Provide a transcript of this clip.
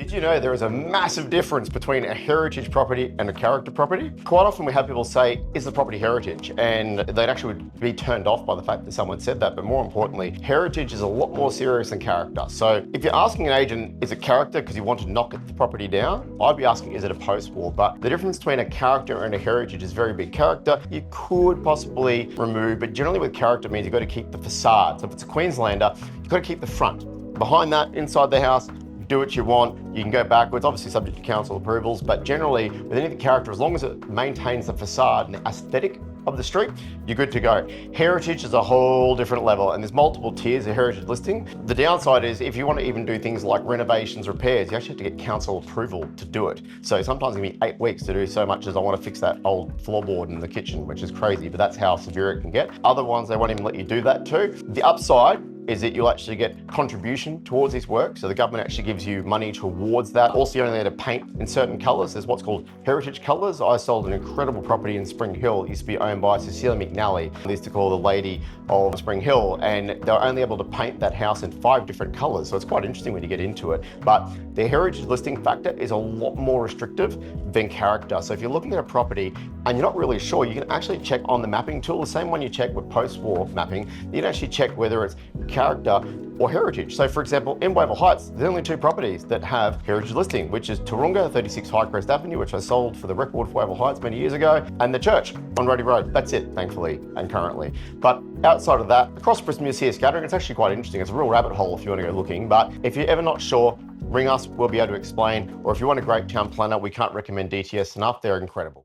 Did you know there is a massive difference between a heritage property and a character property? Quite often we have people say, is the property heritage? And they'd actually be turned off by the fact that someone said that, but more importantly, heritage is a lot more serious than character. So if you're asking an agent, is it character because you want to knock the property down? I'd be asking, is it a post-war? But the difference between a character and a heritage is very big. Character, you could possibly remove, but generally with character means you've got to keep the facade. So if it's a Queenslander, you've got to keep the front. Behind that, inside the house, do what you want. You can go backwards, obviously subject to council approvals, but generally with any of the character, as long as it maintains the facade and the aesthetic of the street, you're good to go. Heritage is a whole different level, and there's multiple tiers of heritage listing. The downside is if you want to even do things like renovations, repairs, you actually have to get council approval to do it. So sometimes it can be 8 weeks to do so much as I want to fix that old floorboard in the kitchen, which is crazy, but that's how severe it can get. Other ones, they won't even let you do that too. The upside is that you'll actually get contribution towards this work. So the government actually gives you money towards that. Also, you're only allowed to paint in certain colors. There's what's called heritage colors. I sold an incredible property in Spring Hill. It used to be owned by Cecilia McNally. They used to call the lady of Spring Hill, and they were only able to paint that house in 5 different colors. So it's quite interesting when you get into it. But the heritage listing factor is a lot more restrictive than character. So if you're looking at a property and you're not really sure, you can actually check on the mapping tool, the same one you check with post-war mapping. You can actually check whether it's character or heritage. So for example, in Wavell Heights, there's only 2 properties that have heritage listing, which is Turunga, 36 Highcrest Avenue, which I sold for the record for Wavell Heights many years ago, and the church on Roddy Road. That's it, thankfully, and currently. But outside of that, across Brisbane you see a scattering. It's actually quite interesting. It's a real rabbit hole if you want to go looking, but if you're ever not sure, ring us, we'll be able to explain. Or if you want a great town planner, we can't recommend DTS enough. They're incredible.